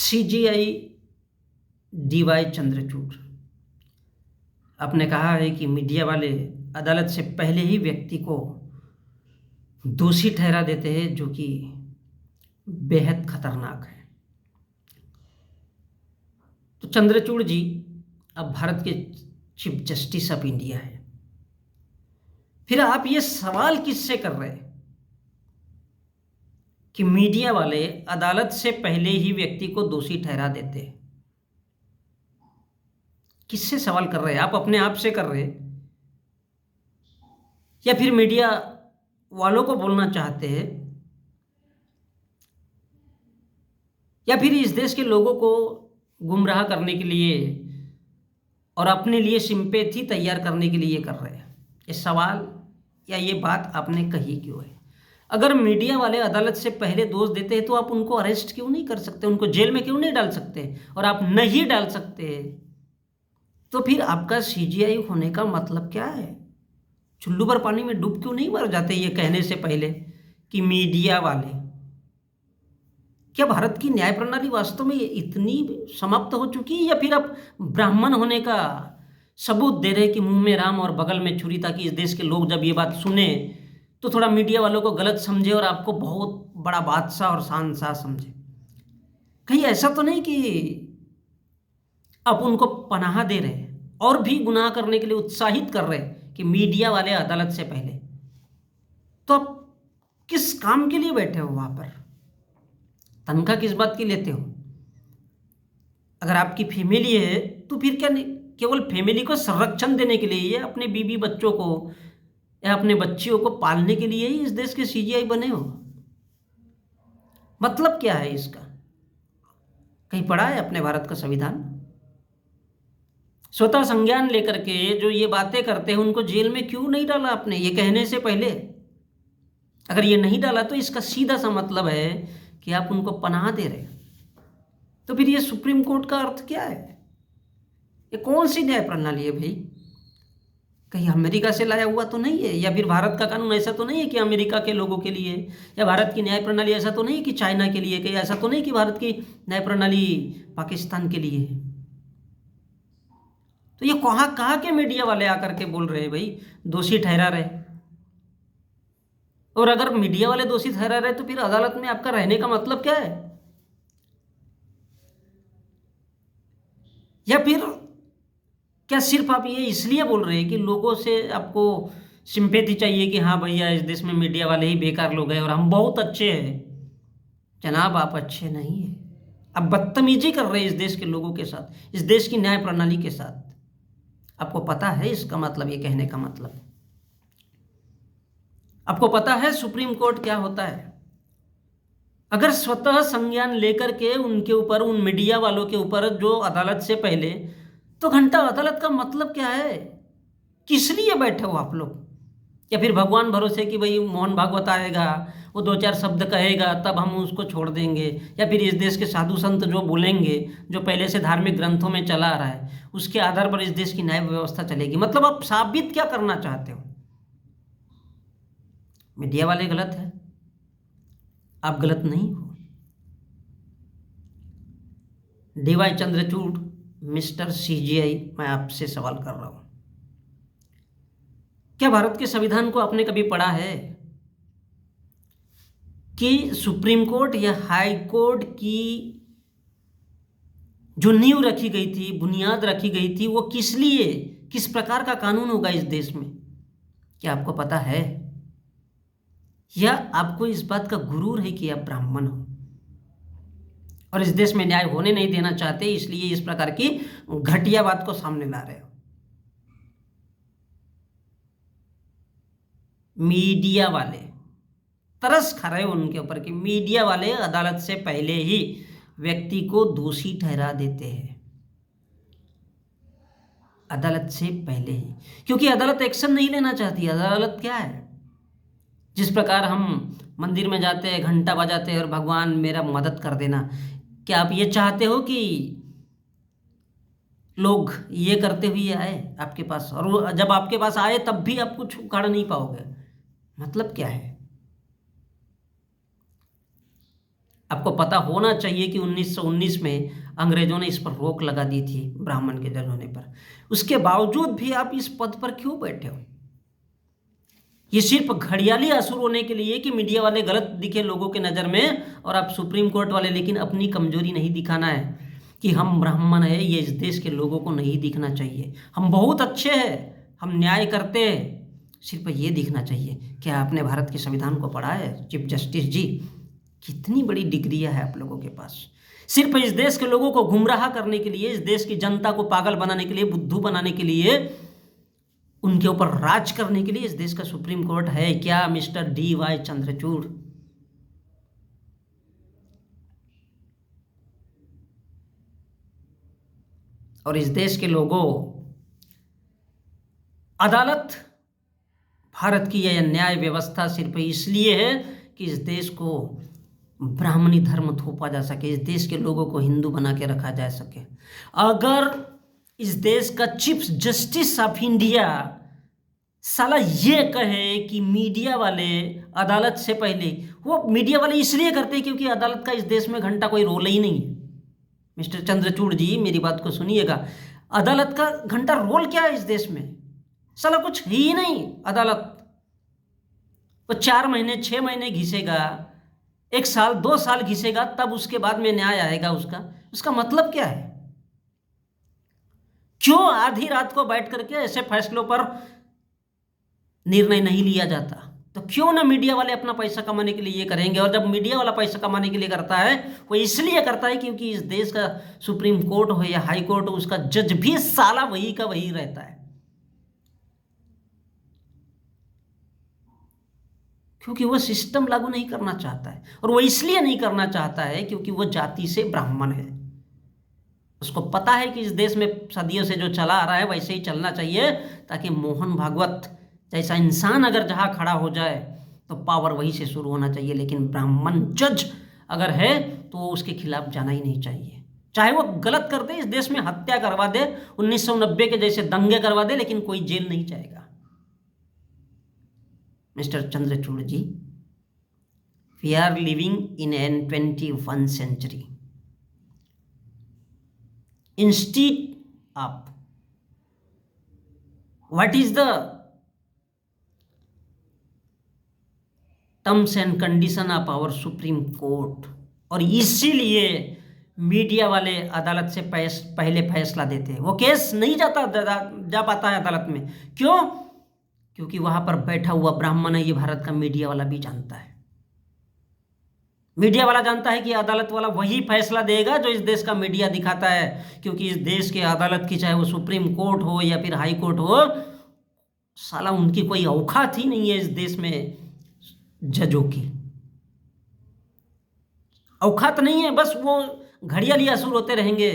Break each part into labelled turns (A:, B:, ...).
A: CGI D Y Chandrachud आपने कहा है कि मीडिया वाले अदालत से पहले ही व्यक्ति को दोषी ठहरा देते हैं, जो कि बेहद खतरनाक है। तो चंद्रचूड़ जी अब भारत के चीफ जस्टिस ऑफ इंडिया है। फिर आप ये सवाल किससे कर रहे हैं कि मीडिया वाले अदालत से पहले ही व्यक्ति को दोषी ठहरा देते हैं? किससे सवाल कर रहे हैं? आप अपने आप से कर रहे हैं या फिर मीडिया वालों को बोलना चाहते हैं, या फिर इस देश के लोगों को गुमराह करने के लिए और अपने लिए सिंपैथी तैयार करने के लिए कर रहे हैं? ये सवाल या ये बात आपने कही क्यों है? अगर मीडिया वाले अदालत से पहले दोष देते हैं तो आप उनको अरेस्ट क्यों नहीं कर सकते, उनको जेल में क्यों नहीं डाल सकते? और आप नहीं डाल सकते तो फिर आपका सीजीआई होने का मतलब क्या है? चुल्लू भर पानी में डूब क्यों नहीं मर जाते ये कहने से पहले कि मीडिया वाले? क्या भारत की न्याय प्रणाली वास्तव में इतनी समाप्त हो चुकी है, या फिर आप ब्राह्मण होने का सबूत दे रहे कि मुंह में राम और बगल में छुरी, ताकि इस देश के लोग जब ये बात सुने तो थोड़ा मीडिया वालों को गलत समझे और आपको बहुत बड़ा बादशाह और शहंशाह समझे? कहीं ऐसा तो नहीं कि आप उनको पनाह दे रहे हैं और भी गुनाह करने के लिए उत्साहित कर रहे हैं कि मीडिया वाले अदालत से पहले? तो आप किस काम के लिए बैठे हो वहां पर? तनख्वाह किस बात की लेते हो? अगर आपकी फैमिली है तो फिर क्या केवल फैमिली को संरक्षण देने के लिए या अपने बीवी बच्चों को या अपने बच्चियों को पालने के लिए ही इस देश के सीजीआई बने हो? मतलब क्या है इसका? कहीं पढ़ा है अपने भारत का संविधान? स्वतः संज्ञान लेकर के जो ये बातें करते हैं उनको जेल में क्यों नहीं डाला आपने ये कहने से पहले? अगर ये नहीं डाला तो इसका सीधा सा मतलब है कि आप उनको पनाह दे रहे हैं। तो फिर ये सुप्रीम कोर्ट का अर्थ क्या है? ये कौन सी न्याय प्रणाली है भाई? कहीं अमेरिका से लाया हुआ तो नहीं है, या फिर भारत का कानून ऐसा तो नहीं है कि अमेरिका के लोगों के लिए, या भारत की न्याय प्रणाली ऐसा तो नहीं कि चाइना के लिए, कहीं ऐसा तो नहीं कि भारत की न्याय प्रणाली पाकिस्तान के लिए है? तो ये कहाँ के मीडिया वाले आकर के बोल रहे हैं भाई दोषी ठहरा रहे? और अगर मीडिया वाले दोषी ठहरा रहे तो फिर अदालत में आपका रहने का मतलब क्या है? या फिर क्या सिर्फ आप ये इसलिए बोल रहे हैं कि लोगों से आपको सिंपैथी चाहिए कि हाँ भैया इस देश में मीडिया वाले ही बेकार लोग हैं और हम बहुत अच्छे हैं? जनाब आप अच्छे नहीं हैं, आप बदतमीजी कर रहे हैं इस देश के लोगों के साथ, इस देश की न्याय प्रणाली के साथ। आपको पता है इसका मतलब, ये कहने का मतलब? आपको पता है सुप्रीम कोर्ट क्या होता है? अगर स्वतः संज्ञान लेकर के उनके ऊपर, उन मीडिया वालों के ऊपर जो अदालत से पहले, तो घंटा अदालत का मतलब क्या है? किस लिए बैठे हो आप लोग? या फिर भगवान भरोसे कि भाई मोहन भागवत आएगा, वो दो चार शब्द कहेगा तब हम उसको छोड़ देंगे, या फिर इस देश के साधु संत जो बोलेंगे, जो पहले से धार्मिक ग्रंथों में चला आ रहा है, उसके आधार पर इस देश की न्याय व्यवस्था चलेगी? मतलब आप साबित क्या करना चाहते हो? मीडिया वाले गलत है, आप गलत नहीं हो। डीवाई चंद्रचूड़, मिस्टर सीजीआई, मैं आपसे सवाल कर रहा हूं, क्या भारत के संविधान को आपने कभी पढ़ा है कि सुप्रीम कोर्ट या हाई कोर्ट की जो नींव रखी गई थी, बुनियाद रखी गई थी, वो किस लिए, किस प्रकार का कानून होगा इस देश में? क्या आपको पता है? या आपको इस बात का गुरूर है कि आप ब्राह्मण हो और इस देश में न्याय होने नहीं देना चाहते, इसलिए इस प्रकार की घटिया बात को सामने ला रहे हो? मीडिया वाले तरस खा रहे हो उनके ऊपर कि मीडिया वाले अदालत से पहले ही व्यक्ति को दोषी ठहरा देते हैं। अदालत से पहले ही, क्योंकि अदालत एक्शन नहीं लेना चाहती। अदालत क्या है? जिस प्रकार हम मंदिर में जाते हैं, घंटा बजाते हैं और भगवान मेरा मदद कर देना, क्या आप ये चाहते हो कि लोग ये करते हुए आए आपके पास, और वो जब आपके पास आए तब भी आप कुछ उखाड़ नहीं पाओगे? मतलब क्या है? आपको पता होना चाहिए कि 1919 में अंग्रेजों ने इस पर रोक लगा दी थी ब्राह्मण के जज होने पर। उसके बावजूद भी आप इस पद पर क्यों बैठे हो? ये सिर्फ घड़ियाली असुर होने के लिए कि मीडिया वाले गलत दिखे लोगों के नज़र में, और आप सुप्रीम कोर्ट वाले लेकिन अपनी कमजोरी नहीं दिखाना है कि हम ब्राह्मण है, ये इस देश के लोगों को नहीं दिखना चाहिए। हम बहुत अच्छे हैं, हम न्याय करते हैं, सिर्फ ये दिखना चाहिए। क्या आपने भारत के संविधान को पढ़ा है चीफ जस्टिस जी? कितनी बड़ी डिग्रियां है आप लोगों के पास। सिर्फ इस देश के लोगों को गुमराह करने के लिए, इस देश की जनता को पागल बनाने के लिए, बुद्धू बनाने के लिए, उनके ऊपर राज करने के लिए इस देश का सुप्रीम कोर्ट है क्या मिस्टर DY चंद्रचूड़? और इस देश के लोगों, अदालत, भारत की यह न्याय व्यवस्था सिर्फ इसलिए है कि इस देश को ब्राह्मणी धर्म थोपा जा सके, इस देश के लोगों को हिंदू बना के रखा जा सके। अगर इस देश का चीफ जस्टिस ऑफ इंडिया साला ये कहे कि मीडिया वाले अदालत से पहले, वो मीडिया वाले इसलिए करते हैं क्योंकि अदालत का इस देश में घंटा कोई रोल ही नहीं है। मिस्टर चंद्रचूड़ जी मेरी बात को सुनिएगा, अदालत का घंटा रोल क्या है इस देश में? साला कुछ ही नहीं। अदालत वो 4 महीने 6 महीने घिसेगा, 1 साल 2 साल घिसेगा, तब उसके बाद में न्याय आएगा। उसका मतलब क्या है? क्यों आधी रात को बैठ करके ऐसे फैसलों पर निर्णय नहीं लिया जाता? तो क्यों ना मीडिया वाले अपना पैसा कमाने के लिए ये करेंगे। और जब मीडिया वाला पैसा कमाने के लिए करता है, वो इसलिए करता है क्योंकि इस देश का सुप्रीम कोर्ट हो या हाई कोर्ट हो, उसका जज भी साला वही का वही रहता है, क्योंकि वो सिस्टम लागू नहीं करना चाहता है। और वो इसलिए नहीं करना चाहता है क्योंकि वो जाति से ब्राह्मण है। उसको पता है कि इस देश में सदियों से जो चला आ रहा है वैसे ही चलना चाहिए, ताकि मोहन भागवत जैसा इंसान अगर जहाँ खड़ा हो जाए तो पावर वहीं से शुरू होना चाहिए। लेकिन ब्राह्मण जज अगर है तो वो उसके खिलाफ जाना ही नहीं चाहिए, चाहे वो गलत कर दे, इस देश में हत्या करवा दे, 1990 के जैसे दंगे करवा दे, लेकिन कोई जेल नहीं जाएगा। Mister Chandrachud ji, we are living in an 21 century. Instead of what is the terms and condition of our supreme court, और इसीलिए मीडिया वाले अदालत से पहले फैसला देते हैं। वो केस नहीं जा पाता है अदालत में। क्यों? क्योंकि वहां पर बैठा हुआ ब्राह्मण है, ये भारत का मीडिया वाला भी जानता है। मीडिया वाला जानता है कि अदालत वाला वही फैसला देगा जो इस देश का मीडिया दिखाता है, क्योंकि इस देश के अदालत की, चाहे वो सुप्रीम कोर्ट हो या फिर हाई कोर्ट हो, साला उनकी कोई औकात ही नहीं है इस देश में। जजों की औकात नहीं है, बस वो घड़ियाली असुर होते रहेंगे।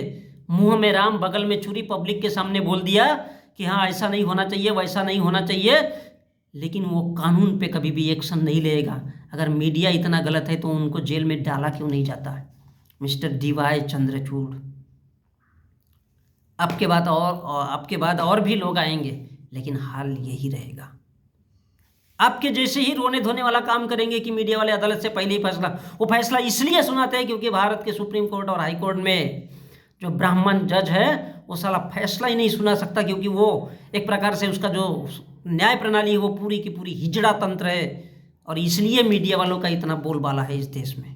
A: मुंह में राम बगल में छुरी, पब्लिक के सामने बोल दिया कि हाँ ऐसा नहीं होना चाहिए, वैसा नहीं होना चाहिए, लेकिन वो कानून पे कभी भी एक्शन नहीं लेगा। अगर मीडिया इतना गलत है तो उनको जेल में डाला क्यों नहीं जाता है? मिस्टर DY चंद्रचूड़, आपके बाद और भी लोग आएंगे, लेकिन हाल यही रहेगा। आपके जैसे ही रोने धोने वाला काम करेंगे कि मीडिया वाले अदालत से पहले ही फैसला, वो फैसला इसलिए सुनाते हैं क्योंकि भारत के सुप्रीम कोर्ट और हाई कोर्ट में जो ब्राह्मण जज है वो साला फैसला ही नहीं सुना सकता, क्योंकि वो एक प्रकार से उसका जो न्याय प्रणाली है वो पूरी की पूरी हिजड़ा तंत्र है। और इसलिए मीडिया वालों का इतना बोलबाला है इस देश में।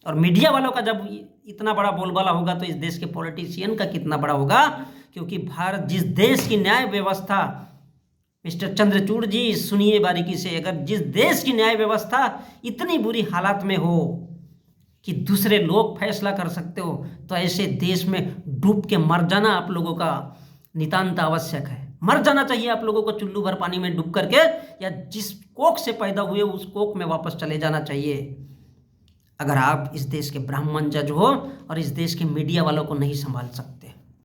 A: और मीडिया वालों का जब इतना बड़ा बोलबाला होगा तो इस देश के पॉलिटिशियन का कितना बड़ा होगा, क्योंकि भारत जिस देश की न्याय व्यवस्था, मिस्टर चंद्रचूड़ जी सुनिए बारीकी से, अगर जिस देश की न्याय व्यवस्था इतनी बुरी हालात में हो कि दूसरे लोग फैसला कर सकते हो, तो ऐसे देश में डूब के मर जाना आप लोगों का नितांत आवश्यक है। मर जाना चाहिए आप लोगों को चुल्लू भर पानी में डूब करके, या जिस कोख से पैदा हुए उस कोख में वापस चले जाना चाहिए। अगर आप इस देश के ब्राह्मण जज हो और इस देश के मीडिया वालों को नहीं संभाल सकते।